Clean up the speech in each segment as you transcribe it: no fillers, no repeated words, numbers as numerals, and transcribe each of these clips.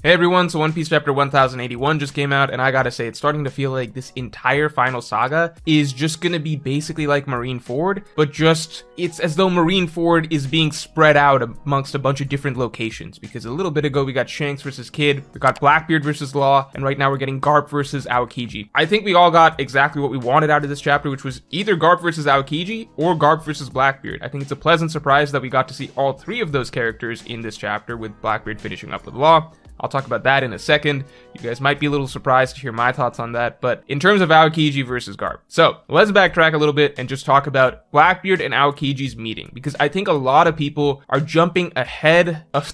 Hey everyone, so One Piece chapter 1081 just came out, and I gotta say, it's starting to feel like this entire final saga is just gonna be basically like Marineford, but just, it's as though Marineford is being spread out amongst a bunch of different locations, because a little bit ago we got Shanks versus Kid, we got Blackbeard versus Law, and right now we're getting Garp versus Aokiji. I think we all got exactly what we wanted out of this chapter, which was either Garp versus Aokiji or Garp versus Blackbeard. I think it's a pleasant surprise that we got to see all three of those characters in this chapter, with Blackbeard finishing up with Law. I'll talk about that in a second. You guys might be a little surprised to hear my thoughts on that, but in terms of Aokiji versus Garp. So, let's backtrack a little bit and just talk about Blackbeard and Aokiji's meeting, because I think a lot of people are jumping ahead of...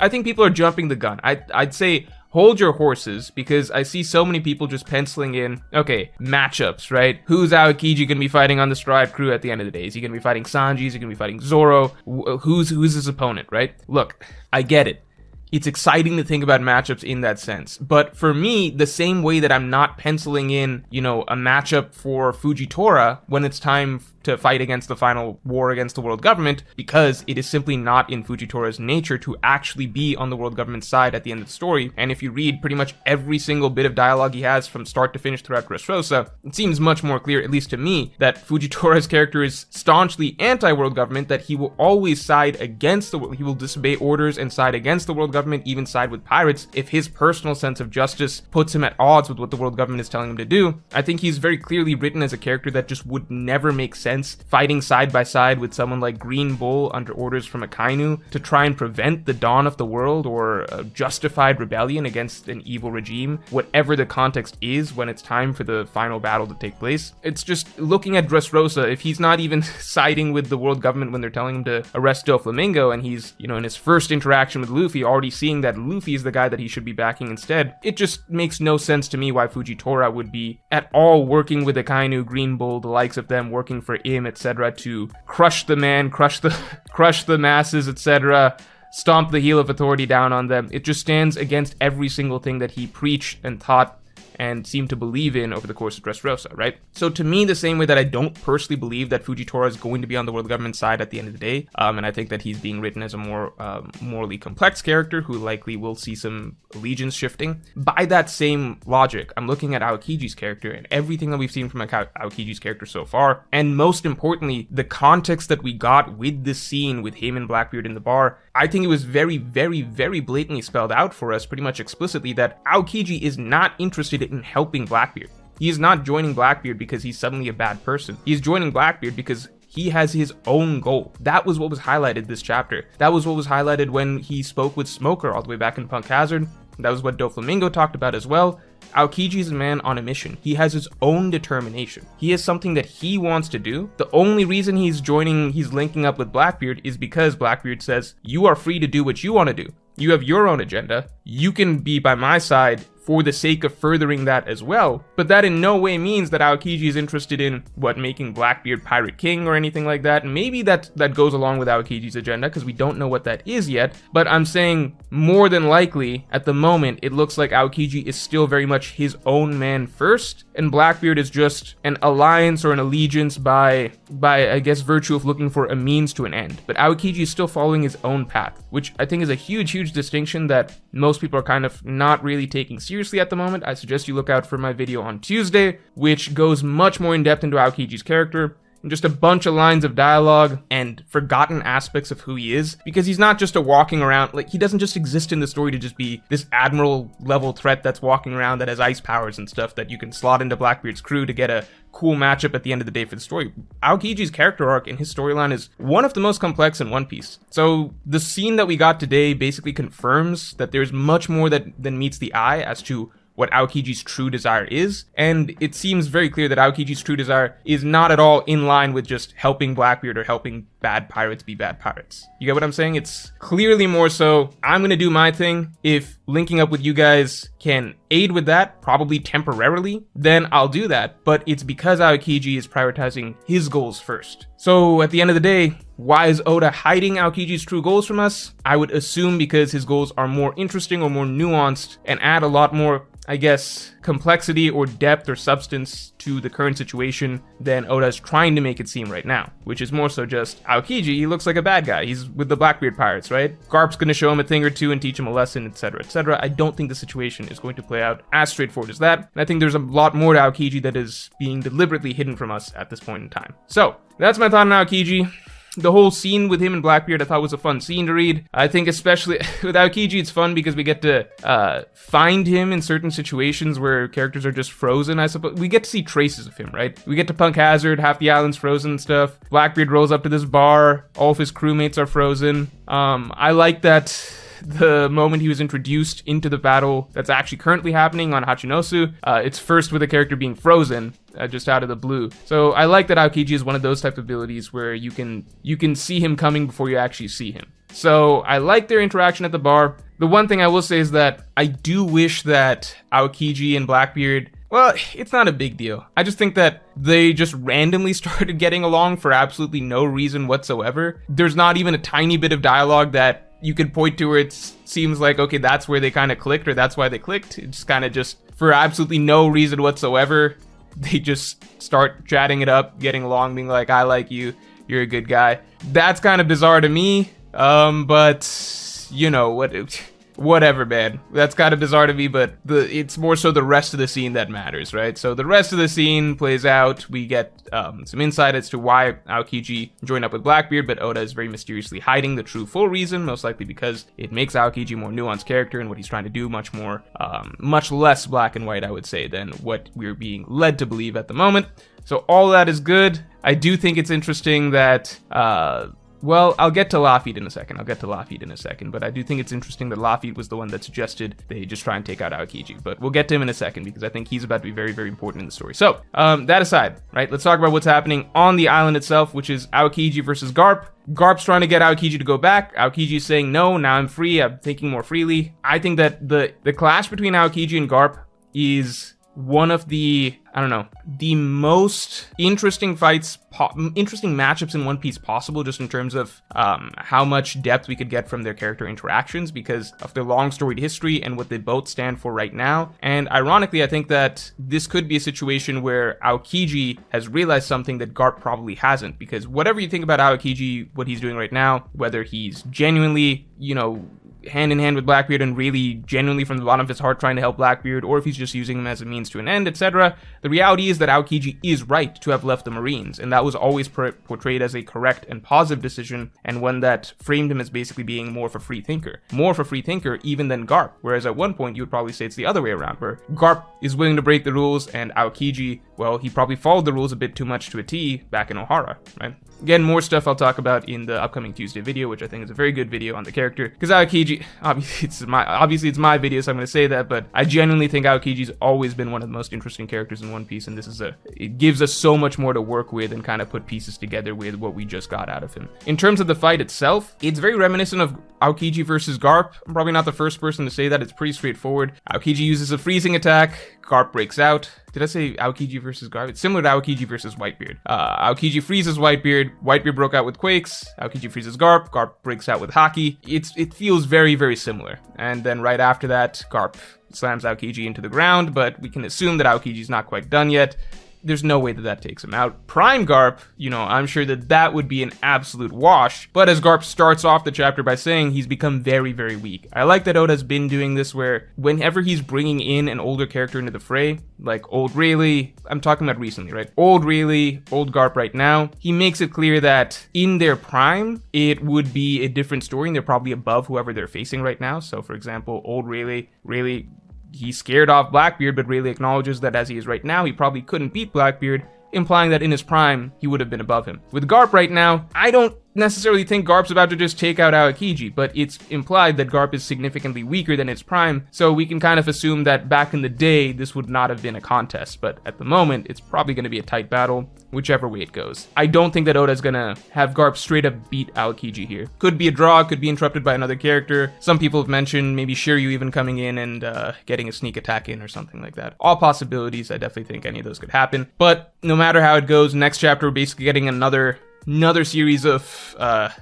I think people are jumping the gun. I'd say hold your horses, because I see so many people just penciling in, okay, matchups, right? Who's Aokiji gonna be fighting on the Stride crew at the end of the day? Is he gonna be fighting Sanji? Is he gonna be fighting Zoro? Who's his opponent, right? Look, I get it. It's exciting to think about matchups in that sense. But for me, the same way that I'm not penciling in, a matchup for Fujitora when it's time to fight against the final war against the world government, because it is simply not in Fujitora's nature to actually be on the world government side at the end of the story. And if you read pretty much every single bit of dialogue he has from start to finish throughout Dressrosa, it seems much more clear, at least to me, that Fujitora's character is staunchly anti-world government, that he will always side against he will disobey orders and side against the world government, even side with pirates, if his personal sense of justice puts him at odds with what the world government is telling him to do. I think he's very clearly written as a character that just would never make sense fighting side by side with someone like Green Bull under orders from Akainu to try and prevent the dawn of the world or a justified rebellion against an evil regime, whatever the context is when it's time for the final battle to take place. It's just looking at Dressrosa, if he's not even siding with the world government when they're telling him to arrest Doflamingo, and he's, in his first interaction with Luffy already seeing that Luffy is the guy that he should be backing instead, it just makes no sense to me why Fujitora would be at all working with Akainu, Green Bull, the likes of them, working for him, etc., to crush the man, crush the masses, etc., stomp the heel of authority down on them. It just stands against every single thing that he preached and taught and seem to believe in over the course of Dressrosa, right? So to me, the same way that I don't personally believe that Fujitora is going to be on the world government side at the end of the day, and I think that he's being written as a more morally complex character who likely will see some allegiance shifting. By that same logic, I'm looking at Aokiji's character and everything that we've seen from Aokiji's character so far, and most importantly, the context that we got with this scene with him and Blackbeard in the bar. I think it was very, very, very blatantly spelled out for us, pretty much explicitly, that Aokiji is not interested in helping Blackbeard. He is not joining Blackbeard because he's suddenly a bad person. He's joining Blackbeard because he has his own goal. That was what was highlighted this chapter. That was what was highlighted when he spoke with Smoker all the way back in Punk Hazard. That was what Doflamingo talked about as well. Aokiji is a man on a mission. He has his own determination. He has something that he wants to do. The only reason he's linking up with Blackbeard is because Blackbeard says, you are free to do what you want to do. You have your own agenda. You can be by my side for the sake of furthering that as well. But that in no way means that Aokiji is interested in, making Blackbeard Pirate King or anything like that. Maybe that goes along with Aokiji's agenda, because we don't know what that is yet. But I'm saying, more than likely, at the moment, it looks like Aokiji is still very much his own man first, and Blackbeard is just an alliance or an allegiance by I guess, virtue of looking for a means to an end. But Aokiji is still following his own path, which I think is a huge, huge distinction that most people are kind of not really taking seriously at the moment. I suggest you look out for my video on Tuesday, which goes much more in depth into Aokiji's character, and just a bunch of lines of dialogue and forgotten aspects of who he is, because he's not just a walking around, he doesn't just exist in the story to just be this admiral level threat that's walking around that has ice powers and stuff that you can slot into Blackbeard's crew to get a cool matchup at the end of the day for the story. Aokiji's character arc and his storyline is one of the most complex in One Piece. So the scene that we got today basically confirms that there's much more than meets the eye as to what Aokiji's true desire is, and it seems very clear that Aokiji's true desire is not at all in line with just helping Blackbeard or helping bad pirates be bad pirates. You get what I'm saying? It's clearly more so, I'm gonna do my thing. If linking up with you guys can aid with that, probably temporarily, then I'll do that, but it's because Aokiji is prioritizing his goals first. So at the end of the day, why is Oda hiding Aokiji's true goals from us? I would assume because his goals are more interesting or more nuanced and add a lot more, I guess, complexity or depth or substance to the current situation than Oda is trying to make it seem right now, which is more so just Aokiji, he looks like a bad guy. He's with the Blackbeard pirates, right? Garp's gonna show him a thing or two and teach him a lesson, etc., etc. I don't think the situation is going to play out as straightforward as that. And I think there's a lot more to Aokiji that is being deliberately hidden from us at this point in time. So, that's my thought on Aokiji. The whole scene with him and Blackbeard I thought was a fun scene to read. I think especially with Aokiji it's fun because we get to find him in certain situations where characters are just frozen, I suppose. We get to see traces of him, right? We get to Punk Hazard, half the island's frozen and stuff. Blackbeard rolls up to this bar, all of his crewmates are frozen. I like that the moment he was introduced into the battle that's actually currently happening on Hachinosu, it's first with a character being frozen, just out of the blue. So I like that Aokiji is one of those type of abilities where you can see him coming before you actually see him. So I like their interaction at the bar. The one thing I will say is that I do wish that Aokiji and Blackbeard, well, it's not a big deal. I just think that they just randomly started getting along for absolutely no reason whatsoever. There's not even a tiny bit of dialogue that you could point to where it seems like, okay, that's where they kind of clicked, or that's why they clicked. It's kind of just for absolutely no reason whatsoever. They just start chatting it up, getting along, being like, I like you, you're a good guy. That's kind of bizarre to me, but, you know, whatever, man. That's kind of bizarre to me, but it's more so the rest of the scene that matters, right? So the rest of the scene plays out. We get some insight as to why Aokiji joined up with Blackbeard, but Oda is very mysteriously hiding the true full reason, most likely because it makes Aokiji a more nuanced character and what he's trying to do much less black and white, I would say, than what we're being led to believe at the moment. So all that is good. I do think it's interesting that well, I'll get to Lafitte in a second, but I do think it's interesting that Lafitte was the one that suggested they just try and take out Aokiji, but we'll get to him in a second because I think he's about to be very, very important in the story. So, that aside, right, let's talk about what's happening on the island itself, which is Aokiji versus Garp. Garp's trying to get Aokiji to go back. Aokiji's saying, no, now I'm free, I'm thinking more freely. I think that the clash between Aokiji and Garp is one of the, I don't know, the most interesting interesting matchups in One Piece possible, just in terms of how much depth we could get from their character interactions because of their long storied history and what they both stand for right now. And ironically, I think that this could be a situation where Aokiji has realized something that Garp probably hasn't, because whatever you think about Aokiji, what he's doing right now, whether he's genuinely, you know, hand in hand with Blackbeard and really genuinely from the bottom of his heart trying to help Blackbeard, or if he's just using him as a means to an end, etc. The reality is that Aokiji is right to have left the Marines, and that was always portrayed as a correct and positive decision, and one that framed him as basically being more of a free thinker even than Garp, whereas at one point you would probably say it's the other way around, where Garp is willing to break the rules and Aokiji, well, he probably followed the rules a bit too much to a T back in Ohara, right? Again, more stuff I'll talk about in the upcoming Tuesday video, which I think is a very good video on the character. Because Aokiji, obviously it's my video, so I'm going to say that, but I genuinely think Aokiji's always been one of the most interesting characters in One Piece, and it gives us so much more to work with and kind of put pieces together with what we just got out of him. In terms of the fight itself, it's very reminiscent of Aokiji versus Garp. I'm probably not the first person to say that. It's pretty straightforward. Aokiji uses a freezing attack. Garp breaks out. Did I say Aokiji versus Garp? It's similar to Aokiji versus Whitebeard. Aokiji freezes Whitebeard. Whitebeard broke out with Quakes. Aokiji freezes Garp. Garp breaks out with Haki. It feels very, very similar. And then right after that, Garp slams Aokiji into the ground, but we can assume that Aokiji's not quite done yet. There's no way that takes him out. Prime Garp, you know, I'm sure that would be an absolute wash. But as Garp starts off the chapter by saying he's become very, very weak. I like that Oda's been doing this where whenever he's bringing in an older character into the fray, like Old Rayleigh, I'm talking about recently, right? Old Rayleigh, Old Garp right now, he makes it clear that in their prime, it would be a different story and they're probably above whoever they're facing right now. So for example, Old Rayleigh, he scared off Blackbeard, but Rayleigh acknowledges that as he is right now, he probably couldn't beat Blackbeard, implying that in his prime, he would have been above him. With Garp right now, I don't necessarily think Garp's about to just take out Aokiji, but it's implied that Garp is significantly weaker than its prime, so we can kind of assume that back in the day, this would not have been a contest, but at the moment, it's probably going to be a tight battle, whichever way it goes. I don't think that Oda's gonna have Garp straight up beat Aokiji here. Could be a draw, could be interrupted by another character. Some people have mentioned maybe Shiryu even coming in and getting a sneak attack in or something like that. All possibilities, I definitely think any of those could happen, but no matter how it goes, next chapter we're basically getting another series of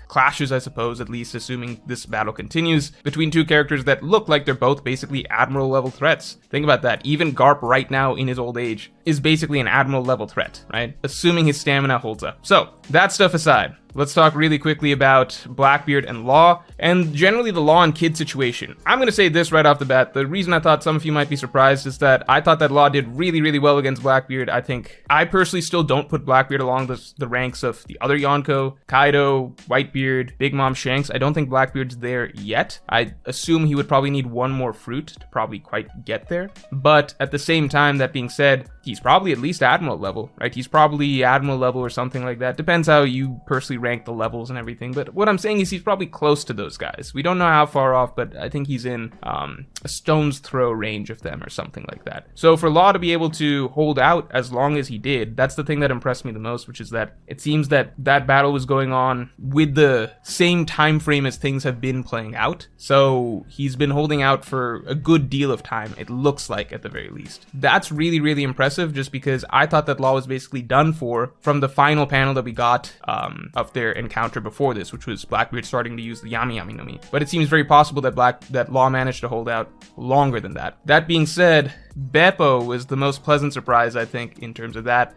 clashes, I suppose, at least assuming this battle continues, between two characters that look like they're both basically Admiral level threats. Think about that. Even Garp right now in his old age is basically an Admiral level threat, right? Assuming his stamina holds up. So, that stuff aside, let's talk really quickly about Blackbeard and Law, and generally the Law and Kid situation. I'm going to say this right off the bat. The reason I thought some of you might be surprised is that I thought that Law did really, really well against Blackbeard. I think I personally still don't put Blackbeard along the ranks of the other Yonko, Kaido, Whitebeard, Big Mom Shanks. I don't think Blackbeard's there yet. I assume he would probably need one more fruit to probably quite get there. But at the same time, that being said, he's probably at least Admiral level, right? He's probably Admiral level or something like that. Depends how you personally rank the levels and everything. But what I'm saying is he's probably close to those guys. We don't know how far off, but I think he's in a stone's throw range of them or something like that. So for Law to be able to hold out as long as he did, that's the thing that impressed me the most, which is that it seems that that battle was going on with the same time frame as things have been playing out. So he's been holding out for a good deal of time, it looks like, at the very least. That's really, really impressive, just because I thought that Law was basically done for from the final panel that we got of their encounter before this, which was Blackbeard starting to use the Yami Yami no Mi. But it seems very possible that Law managed to hold out longer than that. That being said, Beppo was the most pleasant surprise, I think, in terms of that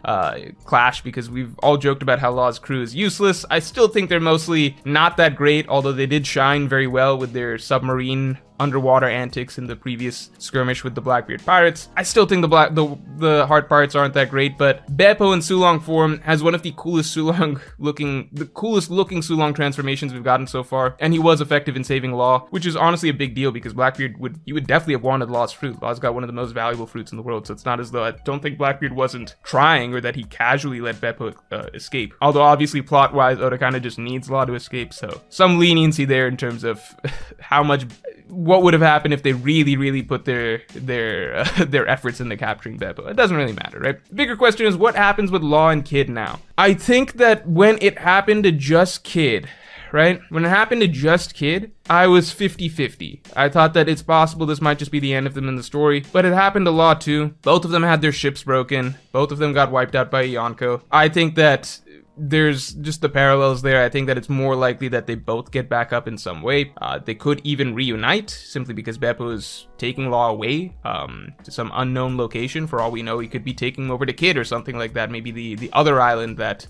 clash, because we've all joked about how Law's crew is useless. I still think they're mostly not that great, although they did shine very well with their submarine underwater antics in the previous skirmish with the Blackbeard pirates. I still think the Heart pirates aren't that great, but Beppo in Sulong form has one of the coolest looking Sulong transformations we've gotten so far, and he was effective in saving Law, which is honestly a big deal because Blackbeard would definitely have wanted Law's fruit. Law's got one of the most valuable fruits in the world, so it's not as though I don't think Blackbeard wasn't trying or that he casually let Beppo escape. Although obviously plot-wise, Oda kind of just needs Law to escape, so some leniency there in terms of what would have happened if they really put their efforts into capturing Beppo. It doesn't really matter, right? The bigger question is what happens with Law and Kid now. I think that when it happened to just Kid, right? When it happened to just Kid, I was 50-50. I thought that it's possible this might just be the end of them in the story, but it happened to Law too. Both of them had their ships broken. Both of them got wiped out by Yonko. I think that there's just the parallels there. I think that it's more likely that they both get back up in some way. They could even reunite, simply because Beppo is taking Law away to some unknown location. For all we know, he could be taking him over to Kid or something like that. Maybe the other island that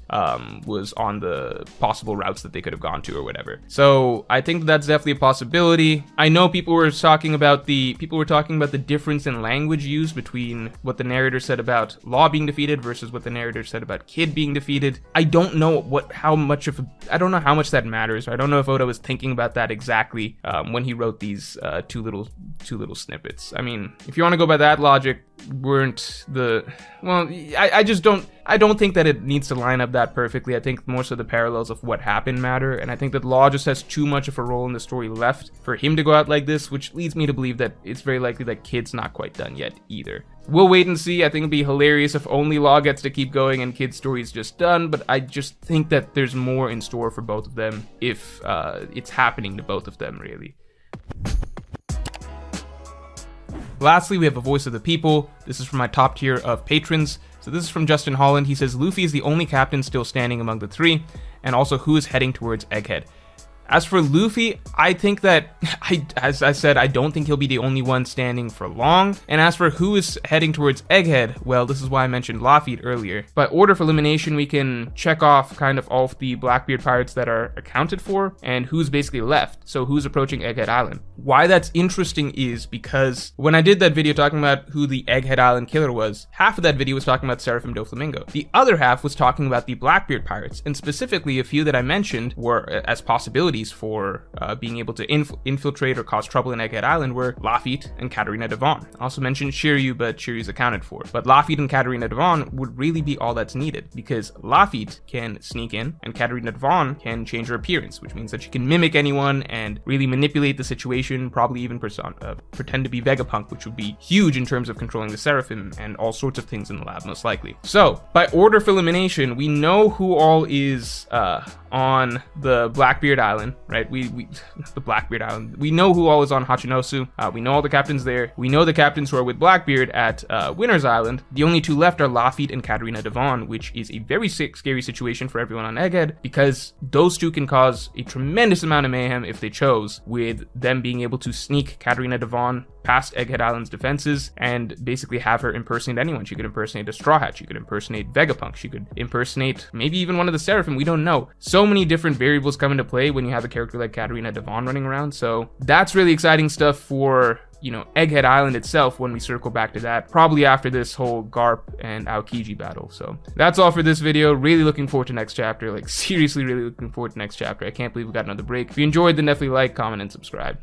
was on the possible routes that they could have gone to or whatever. So I think that's definitely a possibility. I know people were talking about the difference in language used between what the narrator said about Law being defeated versus what the narrator said about Kid being defeated. I don't know how much that matters. I don't know if Oda was thinking about that exactly when he wrote these two little snippets. I mean, if you want to go by that logic, I don't think that it needs to line up that perfectly. I think more so the parallels of what happened matter, and I think that Law just has too much of a role in the story left for him to go out like this, which leads me to believe that it's very likely that Kid's not quite done yet either. We'll wait and see. I think it'd be hilarious if only Law gets to keep going and Kid's story is just done, but I just think that there's more in store for both of them if it's happening to both of them, really. Lastly, we have a voice of the people. This is from my top tier of patrons. So this is from Justin Holland. He says, Luffy is the only captain still standing among the three, and also who is heading towards Egghead. As for Luffy, I think that, as I said, I don't think he'll be the only one standing for long. And as for who is heading towards Egghead, well, this is why I mentioned Lafitte earlier. By order of elimination, we can check off kind of all of the Blackbeard pirates that are accounted for and who's basically left. So who's approaching Egghead Island. Why that's interesting is because when I did that video talking about who the Egghead Island killer was, half of that video was talking about Seraphim Doflamingo. The other half was talking about the Blackbeard pirates, and specifically a few that I mentioned were as possibilities for being able to infiltrate or cause trouble in Egghead Island were Lafitte and Katarina Devon. I also mentioned Shiryu, but Shiryu's accounted for. But Lafitte and Katarina Devon would really be all that's needed, because Lafitte can sneak in and Katarina Devon can change her appearance, which means that she can mimic anyone and really manipulate the situation, probably even pretend to be Vegapunk, which would be huge in terms of controlling the Seraphim and all sorts of things in the lab, most likely. So, by order of elimination, we know who all is on the Blackbeard Island. Island, right? The Blackbeard Island. We know who all is on Hachinosu. We know all the captains there. We know the captains who are with Blackbeard at Winter's Island. The only two left are Lafitte and Katarina Devon, which is a very scary situation for everyone on Egghead, because those two can cause a tremendous amount of mayhem if they chose, with them being able to sneak Katarina Devon past Egghead Island's defenses and basically have her impersonate anyone. She could impersonate a Straw Hat, she could impersonate Vegapunk, she could impersonate maybe even one of the Seraphim, we don't know. So many different variables come into play when you have a character like Katarina Devon running around, so that's really exciting stuff for, you know, Egghead Island itself when we circle back to that, probably after this whole Garp and Aokiji battle. So that's all for this video. Really looking forward to next chapter, like seriously really looking forward to next chapter. I can't believe we got another break. If you enjoyed, then definitely like, comment, and subscribe.